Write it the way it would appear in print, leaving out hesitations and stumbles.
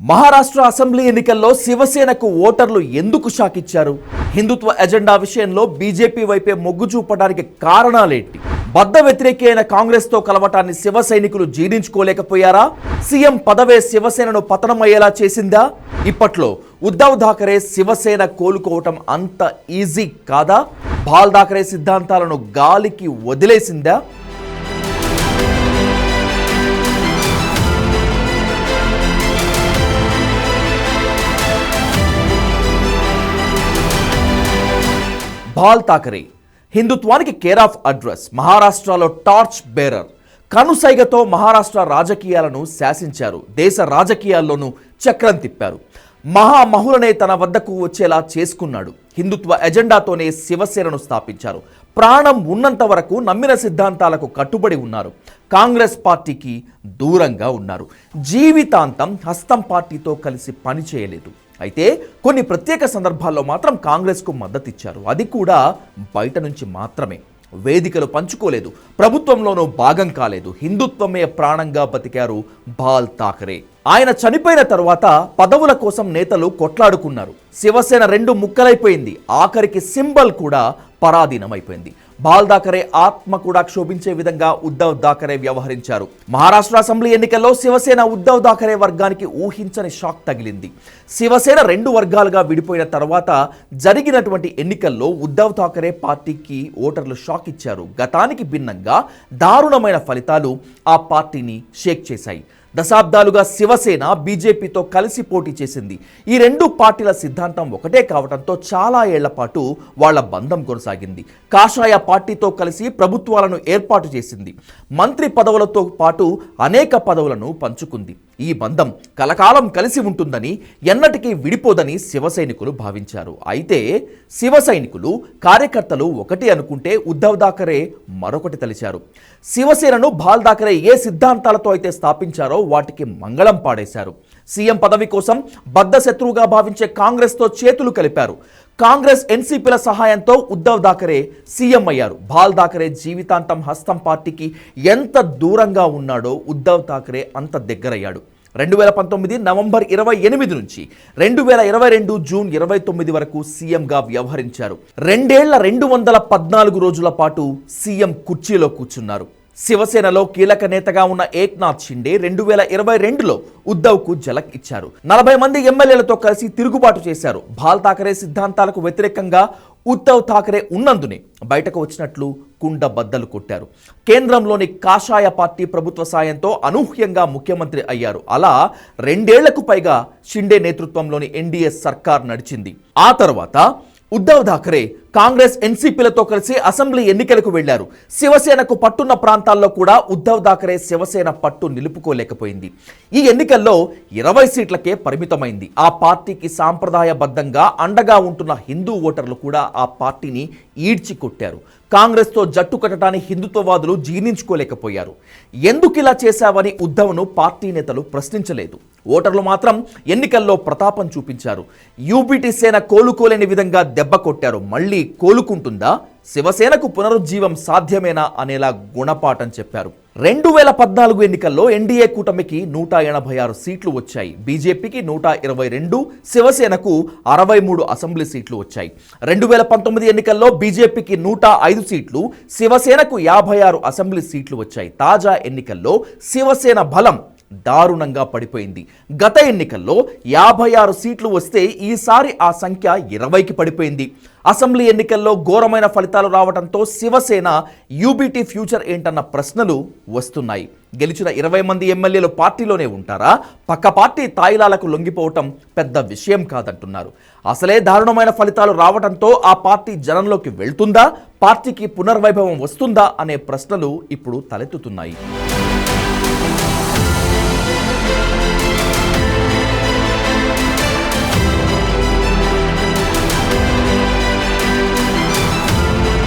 Maharashtra assembly ఎన్నికల్లో శివసేనకు ఓటర్లు ఎందుకు షాక్ ఇచ్చారు? హిందుత్వ ఎజెండా విషయంలో బీజేపీ వైపే మొగ్గు చూపడానికి కారణాలేంటి? బద్ద వ్యతిరేకి అయిన కాంగ్రెస్ తో కలవటాన్ని శివ సైనికులు జీర్ణించుకోలేకపోయారా? సీఎం పదవే శివసేనను పతనమయ్యేలా చేసిందా? ఇప్పట్లో ఉద్ధవ్ ఠాకరే శివసేన కోలుకోవటం అంత ఈజీ కాదా? బాల్ ఠాకరే సిద్ధాంతాలను గాలికి వదిలేసిందా? బాల్ ఠాకరే హిందుత్వానికి కేర్ ఆఫ్ అడ్రస్, మహారాష్ట్రలో టార్చ్ బేరర్. కనుసైగతో మహారాష్ట్ర రాజకీయాలను శాసించారు, దేశ రాజకీయాల్లోనూ చక్రం తిప్పారు. మహామహులనే తన వద్దకు వచ్చేలా చేసుకున్నాడు. హిందుత్వ ఎజెండాతోనే శివసేనను స్థాపించారు. ప్రాణం ఉన్నంత వరకు నమ్మిన సిద్ధాంతాలకు కట్టుబడి ఉన్నారు. కాంగ్రెస్ పార్టీకి దూరంగా ఉన్నారు. జీవితాంతం హస్తం పార్టీతో కలిసి పనిచేయలేదు. అయితే కొన్ని ప్రత్యేక సందర్భాల్లో మాత్రం కాంగ్రెస్కు మద్దతిచ్చారు. అది కూడా బయట నుంచి మాత్రమే. వేదికలు పంచుకోలేదు, ప్రభుత్వంలోనూ భాగం కాలేదు. హిందుత్వమే ప్రాణంగా బతికారు బాల్ ఠాకరే. ఆయన చనిపోయిన తరువాత పదవుల కోసం నేతలు కొట్లాడుకున్నారు. శివసేన రెండు ముక్కలైపోయింది. ఆఖరికి సింబల్ కూడా పరాధీనమైపోయింది. బాల్ ఠాకరే ఆత్మ కూడా క్షోభించే విధంగా ఉద్ధవ్ ఠాకరే వ్యవహరించారు. మహారాష్ట్ర అసెంబ్లీ ఎన్నికల్లో శివసేన ఉద్ధవ్ ఠాకరే వర్గానికి ఊహించని షాక్ తగిలింది. శివసేన రెండు వర్గాలుగా విడిపోయిన తర్వాత జరిగినటువంటి ఎన్నికల్లో ఉద్ధవ్ ఠాకరే పార్టీకి ఓటర్లు షాక్ ఇచ్చారు. గతానికి భిన్నంగా దారుణమైన ఫలితాలు ఆ పార్టీని షేక్ చేశాయి. దశాబ్దాలుగా శివసేన బీజేపీతో కలిసి పోటీ చేసింది. ఈ రెండు పార్టీల సిద్ధాంతం ఒకటే కావడంతో చాలా ఏళ్ల పాటు వాళ్ల బంధం కొనసాగింది. కాషాయ పార్టీతో కలిసి ప్రభుత్వాలను ఏర్పాటు చేసింది. మంత్రి పదవులతో పాటు అనేక పదవులను పంచుకుంది. ఈ బంధం కలకాలం కలిసి ఉంటుందని, ఎన్నటికీ విడిపోదని శివసైనికులు భావించారు. అయితే శివసైనికులు కార్యకర్తలు ఒకటి అనుకుంటే ఉద్ధవ్ ఠాకరే మరొకటి తలిచారు. శివసేనను బాల్ ఠాకరే ఏ సిద్ధాంతాలతో అయితే స్థాపించారో వాటికి మంగళం పాడేశారు. సీఎం పదవి కోసం బద్ధ శత్రువుగా భావించే కాంగ్రెస్తో చేతులు కలిపారు. కాంగ్రెస్ ఎన్సీపీల సహాయంతో ఉద్ధవ్ ఠాకరే సీఎం అయ్యారు. బాల్ ఠాకరే జీవితాంతం హస్తం పార్టీకి ఎంత దూరంగా ఉన్నాడో ఉద్ధవ్ ఠాకరే అంత దగ్గరయ్యాడు. 2019 నవంబర్ 28 నుంచి 2022 జూన్ 29 వరకు సీఎంగా వ్యవహరించారు. 2 ఏళ్ల 214 రోజుల పాటు సీఎం కుర్చీలో కూర్చున్నారు. శివసేనలో కీలక నేతగా ఉన్న ఏక్నాథ్ షిండే 2022లో ఉద్ధవ్కు ఝలక్ ఇచ్చారు. 40 మంది ఎమ్మెల్యేలతో కలిసి తిరుగుబాటు చేశారు. బాల్ ఠాకరే సిద్ధాంతాలకు వ్యతిరేకంగా ఉద్ధవ్ ఠాకరే ఉన్నందునే బయటకు వచ్చినట్లు కుండ బద్దలు కొట్టారు. కేంద్రంలోని కాషాయ పార్టీ ప్రభుత్వ సాయంతో అనూహ్యంగా ముఖ్యమంత్రి అయ్యారు. అలా 2 ఏళ్లకు పైగా షిండే నేతృత్వంలోని ఎన్డీఏ సర్కార్ నడిచింది. ఆ తర్వాత ఉద్ధవ్ ఠాకరే కాంగ్రెస్ ఎన్సీపీలతో కలిసి అసెంబ్లీ ఎన్నికలకు వెళ్లారు. శివసేనకు పట్టున్న ప్రాంతాల్లో కూడా ఉద్ధవ్ ఠాకరే శివసేన పట్టు నిలుపుకోలేకపోయింది. ఈ ఎన్నికల్లో 20 సీట్లకే పరిమితమైంది. ఆ పార్టీకి సాంప్రదాయబద్ధంగా అండగా ఉంటున్న హిందూ ఓటర్లు కూడా ఆ పార్టీని ఈడ్చి కొట్టారు. కాంగ్రెస్తో జట్టు కట్టడాన్ని హిందుత్వవాదులు జీర్ణించుకోలేకపోయారు. ఎందుకు ఇలా చేశావని ఉద్ధవ్ను పార్టీ నేతలు ప్రశ్నించలేదు. ఓటర్లు మాత్రం ఎన్నికల్లో ప్రతాపం చూపించారు. యూబీటీ సేన కోలుకోలేని విధంగా దెబ్బ కొట్టారు. మళ్ళీ కోలుకుంటుందా? శివసేనకు పునరుజ్జీవం సాధ్యమేనా అనేలా గుణపాఠం చెప్పారు. 2014 ఎన్నికల్లో ఎన్డీఏ కూటమికి 186 సీట్లు వచ్చాయి. బీజేపీకి 122, శివసేనకు 63 అసెంబ్లీ సీట్లు వచ్చాయి. 2019 ఎన్నికల్లో బీజేపీకి 105 సీట్లు, శివసేనకు 56 అసెంబ్లీ సీట్లు వచ్చాయి. తాజా ఎన్నికల్లో శివసేన బలం దారుణంగా పడిపోయింది. గత ఎన్నికల్లో 56 సీట్లు వస్తే ఈసారి ఆ సంఖ్య 20కి పడిపోయింది. అసెంబ్లీ ఎన్నికల్లో ఘోరమైన ఫలితాలు రావడంతో శివసేన యూబీటీ ఫ్యూచర్ ఏంటన్న ప్రశ్నలు వస్తున్నాయి. గెలిచిన 20 మంది ఎమ్మెల్యేలు పార్టీలోనే ఉంటారా? పక్క పార్టీ తాయిలాలకు లొంగిపోవటం పెద్ద విషయం కాదంటున్నారు. అసలే దారుణమైన ఫలితాలు రావడంతో ఆ పార్టీ జనంలోకి వెళ్తుందా? పార్టీకి పునర్వైభవం వస్తుందా అనే ప్రశ్నలు ఇప్పుడు తలెత్తుతున్నాయి.